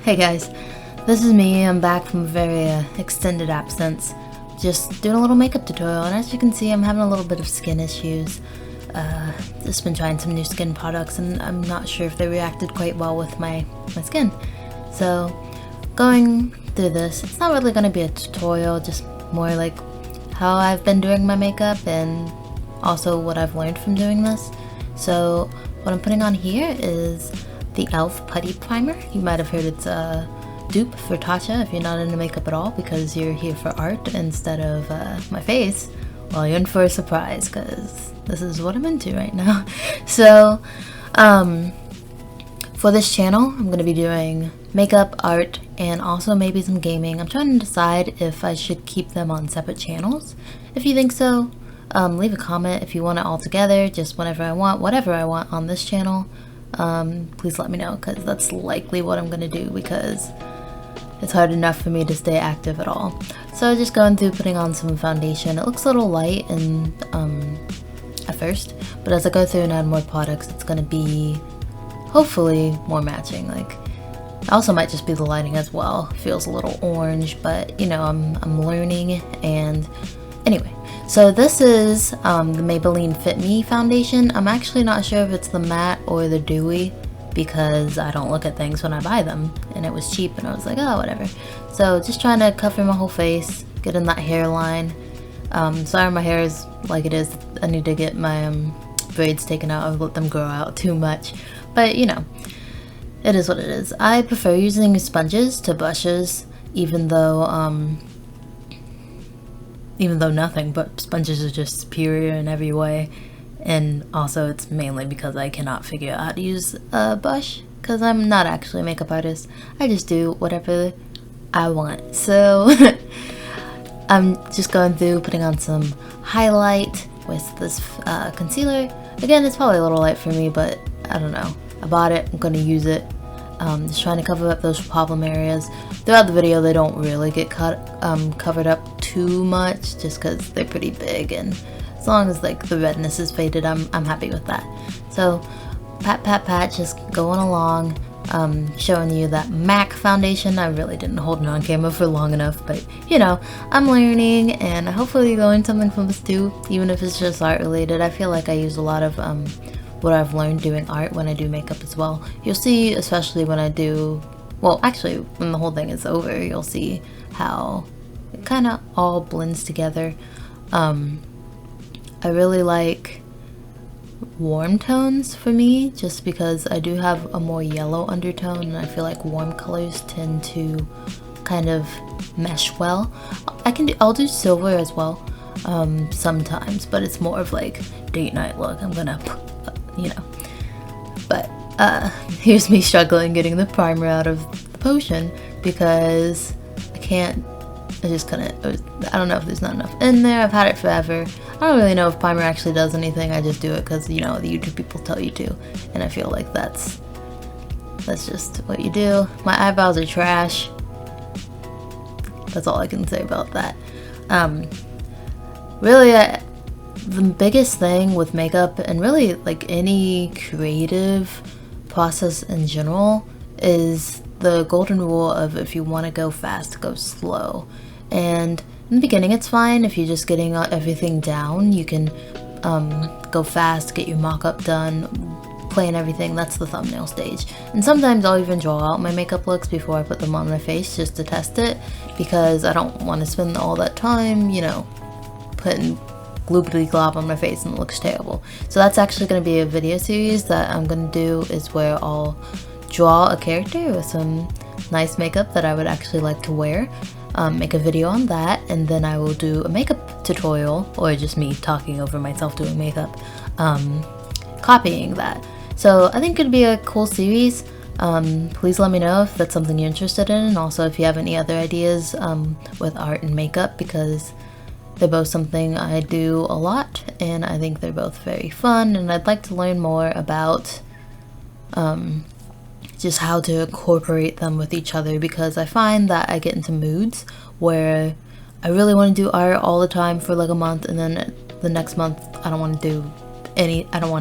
Hey guys, this is me. I'm back from a very extended absence, just doing a little makeup tutorial, and as you can see I'm having a little bit of skin issues. Just been trying some new skin products and I'm not sure if they reacted quite well with my skin. So going through this, it's not really going to be a tutorial, just more like how I've been doing my makeup and also what I've learned from doing this. So what I'm putting on here is the e.l.f. Putty Primer. You might have heard it's a dupe for Tasha if you're not into makeup at all because you're here for art instead of my face. Well, you're in for a surprise because this is what I'm into right now. So for this channel I'm going to be doing makeup, art, and also maybe some gaming. I'm trying to decide if I should keep them on separate channels. If you think so, leave a comment. If you want it all together, just whenever I want, whatever I want on this channel, please let me know, because that's likely what I'm going to do because it's hard enough for me to stay active at all. So just going through putting on some foundation. It looks a little light and at first, but as I go through and add more products, it's going to be hopefully more matching. Like, it also might just be the lighting as well. It feels a little orange, but you know, I'm learning. And anyway, so this is the Maybelline Fit Me foundation. I'm actually not sure if it's the matte or the dewy because I don't look at things when I buy them, and it was cheap and I was like, oh, whatever. So just trying to cover my whole face, get in that hairline. Sorry my hair is like it is. I need to get my braids taken out. I've let them grow out too much, but you know, it is what it is. I prefer using sponges to brushes, even though nothing but sponges are just superior in every way. And also it's mainly because I cannot figure out how to use a brush because I'm not actually a makeup artist. I just do whatever I want. So I'm just going through putting on some highlight with this concealer. Again, it's probably a little light for me, but I don't know. I bought it, I'm going to use it. Just trying to cover up those problem areas. Throughout the video they don't really get covered up too much just because they're pretty big, and as long as like the redness is faded, I'm happy with that. So pat, just going along, showing you that MAC foundation. I really didn't hold it on camera for long enough, but you know, I'm learning and hopefully you learn something from this too, even if it's just art related. I feel like I use a lot of what I've learned doing art when I do makeup as well. You'll see, especially when I do, well actually when the whole thing is over, you'll see how it kind of all blends together. I really like warm tones for me just because I do have a more yellow undertone, and I feel like warm colors tend to kind of mesh well. I'll do silver as well sometimes, but it's more of like date night look. I'm gonna, you know, but here's me struggling getting the primer out of the potion because I just couldn't. I don't know if there's not enough in there. I've had it forever. I don't really know if primer actually does anything. I just do it because, you know, the YouTube people tell you to, and I feel like that's just what you do. My eyebrows are trash. That's all I can say about that. Really, the biggest thing with makeup and really like any creative process in general is the golden rule of if you want to go fast, go slow. And in the beginning it's fine if you're just getting everything down. You can go fast, get your mock-up done, plan everything. That's the thumbnail stage. And sometimes I'll even draw out my makeup looks before I put them on my face just to test it, because I don't want to spend all that time, you know, putting gloobity glob on my face and it looks terrible. So that's actually going to be a video series that I'm going to do, is where I'll draw a character with some nice makeup that I would actually like to wear, make a video on that, and then I will do a makeup tutorial, or just me talking over myself doing makeup, copying that. So I think it'd be a cool series. Please let me know if that's something you're interested in, and also if you have any other ideas with art and makeup, because they're both something I do a lot and I think they're both very fun, and I'd like to learn more about just how to incorporate them with each other, because I find that I get into moods where I really want to do art all the time for like a month, and then the next month I don't want to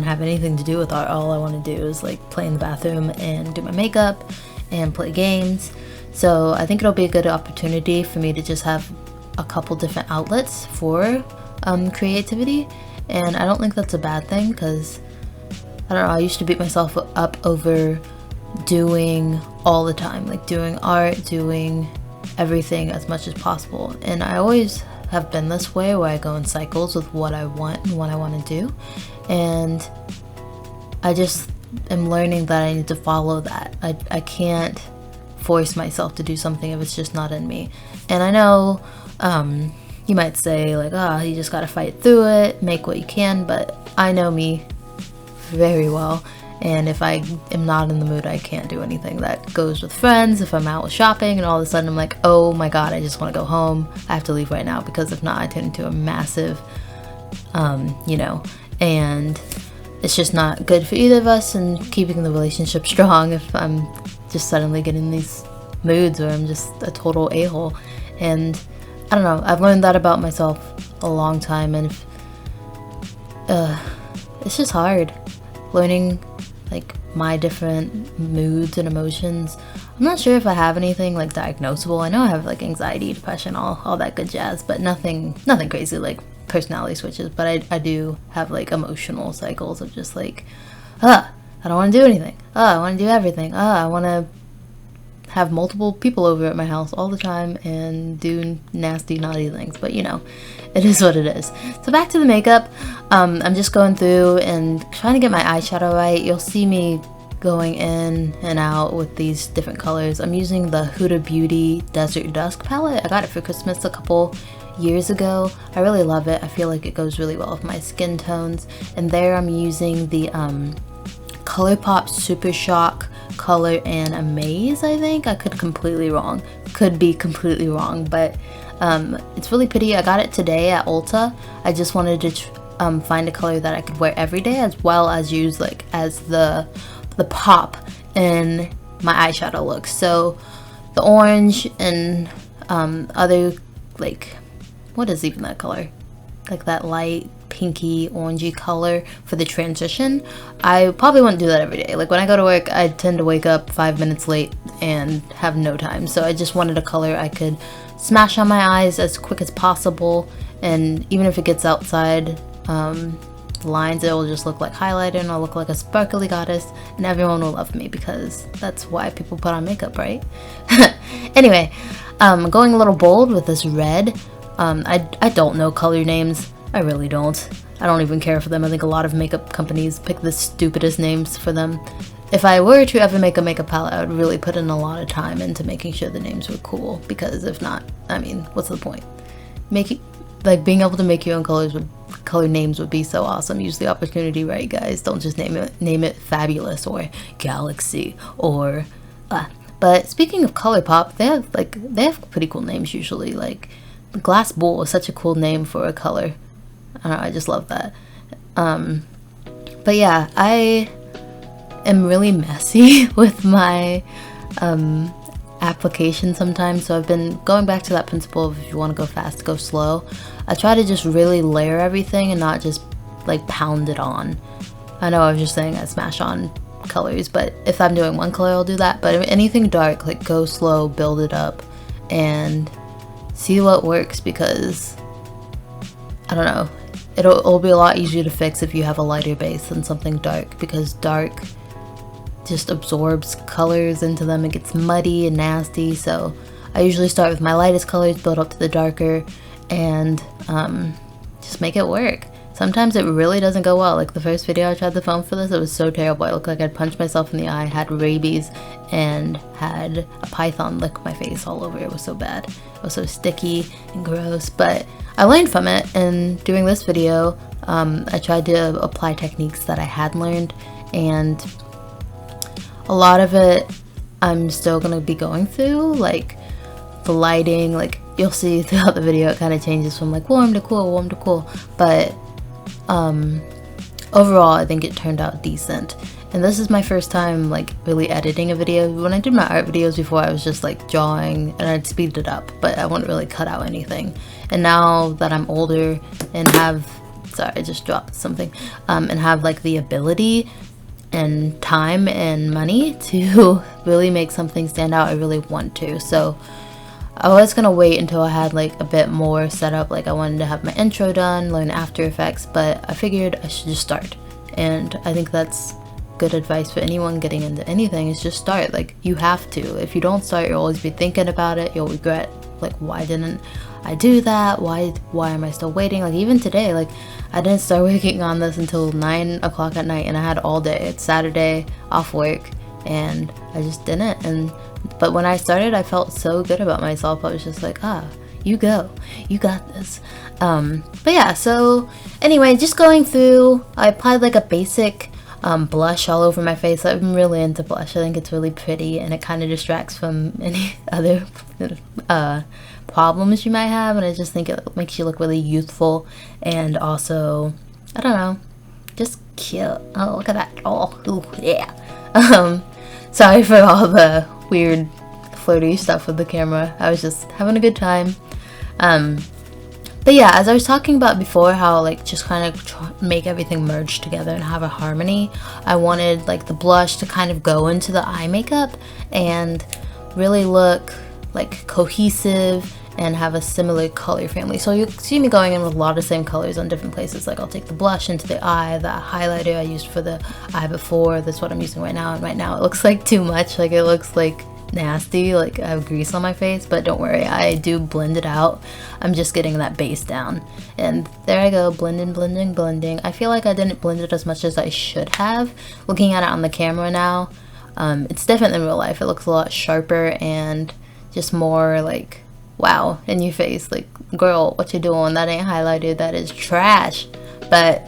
have anything to do with art. All I want to do is like play in the bathroom and do my makeup and play games. So I think it'll be a good opportunity for me to just have a couple different outlets for creativity, and I don't think that's a bad thing, because I don't know, I used to beat myself up over doing all the time, like doing art, doing everything as much as possible, and I always have been this way, where I go in cycles with what I want and what I want to do, and I just am learning that I need to follow that. I can't force myself to do something if it's just not in me. And I know you might say like, you just gotta fight through it, make what you can, but I know me very well, and if I am not in the mood, I can't do anything. That goes with friends, if I'm out shopping and all of a sudden I'm like, oh my god, I just want to go home, I have to leave right now, because if not, I turn into a massive and it's just not good for either of us and keeping the relationship strong if I'm just suddenly getting these moods where I'm just a total a-hole. And I don't know, I've learned that about myself a long time, and it's just hard learning like my different moods and emotions. I'm not sure if I have anything like diagnosable. I know I have like anxiety, depression, all that good jazz, but nothing crazy like personality switches. But I do have like emotional cycles of just like, I don't want to do anything. I want to do everything. I want to have multiple people over at my house all the time and do nasty, naughty things. But you know, it is what it is. So back to the makeup. I'm just going through and trying to get my eyeshadow right. You'll see me going in and out with these different colors. I'm using the Huda Beauty Desert Dusk palette. I got it for Christmas a couple years ago. I really love it. I feel like it goes really well with my skin tones. And there I'm using the ColourPop Super Shock Color and Amaze, I think. I could be completely wrong, but it's really pretty. I got it today at Ulta. I just wanted to find a color that I could wear every day, as well as use like as the pop in my eyeshadow look. So the orange and other, like, what is even that color? Like that light pinky orangey color for the transition. I probably wouldn't do that every day. Like when I go to work, I tend to wake up 5 minutes late and have no time. So I just wanted a color I could smash on my eyes as quick as possible, and even if it gets outside the lines, it will just look like highlighter and I'll look like a sparkly goddess, and everyone will love me, because that's why people put on makeup, right? Anyway, going a little bold with this red. I don't know color names. I really don't. I don't even care for them. I think a lot of makeup companies pick the stupidest names for them. If I were to ever make a makeup palette, I would really put in a lot of time into making sure the names were cool, because if not, I mean, what's the point? Being able to make your own color names would be so awesome. Use the opportunity, right, guys? Don't just name it Fabulous or Galaxy or But speaking of ColourPop, they have pretty cool names usually. Like Glass Bowl is such a cool name for a color. I don't know, I just love that. But yeah, I am really messy with my application sometimes, so I've been going back to that principle of if you want to go fast, go slow. I try to just really layer everything and not just like pound it on. I know I was just saying I smash on colors, but if I'm doing one color I'll do that. But anything dark, like go slow, build it up, and see what works, because I don't know, it'll be a lot easier to fix if you have a lighter base than something dark, because dark just absorbs colors into them. It gets muddy and nasty. So I usually start with my lightest colors, build up to the darker, and just make it work. Sometimes it really doesn't go well. Like the first video I tried to film for this, it was so terrible. I looked like I'd punched myself in the eye, had rabies, and had a python lick my face all over. It was so bad. It was so sticky and gross, but I learned from it, and doing this video, I tried to apply techniques that I had learned, and a lot of it I'm still gonna be going through, like the lighting. Like you'll see throughout the video, it kind of changes from like warm to cool, but overall I think it turned out decent. And this is my first time like really editing a video. When I did my art videos before, I was just like drawing and I'd speed it up, but I wouldn't really cut out anything. And now that I'm older and have, sorry, I just dropped something, and have like the ability and time and money to really make something stand out. I really want to. So I was gonna wait until I had like a bit more set up. Like I wanted to have my intro done, learn After Effects, but I figured I should just start. And I think that's good advice for anyone getting into anything, is just start. Like you have to. If you don't start, you'll always be thinking about it. You'll regret, like, why didn't I do that? Why am I still waiting? Like even today, like I didn't start working on this until 9 o'clock at night, and I had all day. It's Saturday, off work, and I just didn't. But when I started, I felt so good about myself. I was just like, you got this. But yeah, so anyway, just going through, I applied like a basic blush all over my face. I'm really into blush. I think it's really pretty, and it kind of distracts from any other problems you might have, and I just think it makes you look really youthful, and also, I don't know, just cute. Oh, look at that. Oh, ooh, yeah. Sorry for all the weird flirty stuff with the camera. I was just having a good time. But yeah, as I was talking about before, how like just kind of make everything merge together and have a harmony, I wanted like the blush to kind of go into the eye makeup and really look like cohesive and have a similar color family. So you see me going in with a lot of same colors on different places. Like I'll take the blush into the eye, the highlighter I used for the eye before, that's what I'm using right now, and right now it looks like too much. Like it looks like nasty, like I have grease on my face, but don't worry, I do blend it out. I'm just getting that base down, and there I go, blending. I feel like I didn't blend it as much as I should have. Looking at it on the camera now, it's different than real life. It looks a lot sharper and just more like wow in your face, like, girl, what you doing? That ain't highlighter, that is trash. But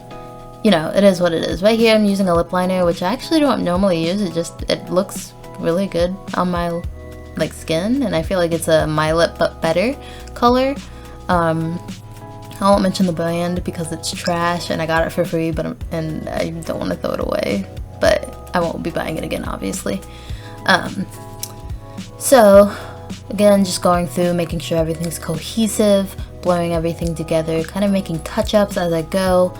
you know, it is what it is. Right here I'm using a lip liner, which I actually don't normally use. It looks really good on my like skin, and I feel like it's a My Lip but better color. I won't mention the brand because it's trash and I got it for free, and I don't want to throw it away, but I won't be buying it again, obviously. So again, just going through, making sure everything's cohesive, blurring everything together, kind of making touch-ups as I go,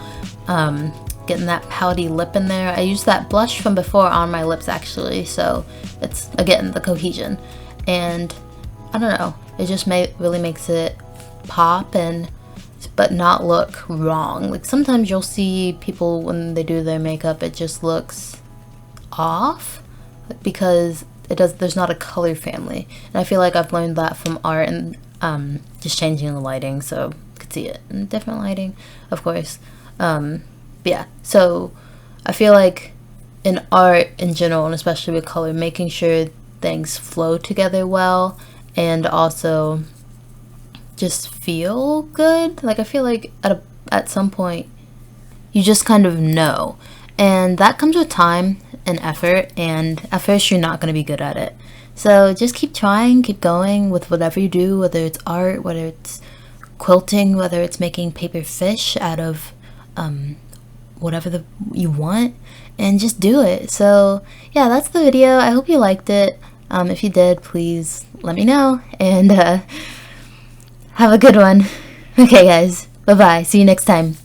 getting that pouty lip in there. I used that blush from before on my lips actually, so it's again the cohesion, and I don't know, it just really makes it pop but not look wrong. Like sometimes you'll see people when they do their makeup, it just looks off because there's not a color family, and I feel like I've learned that from art and just changing the lighting so you could see it in different lighting, of course. Yeah, so I feel like in art in general, and especially with color, making sure things flow together well and also just feel good. Like I feel like at some point you just kind of know, and that comes with time and effort, and at first you're not going to be good at it. So just keep trying, keep going with whatever you do, whether it's art, whether it's quilting, whether it's making paper fish out of whatever you want, and just do it. So yeah, that's the video. I hope you liked it. If you did, please let me know, and have a good one. Okay guys, bye bye, see you next time.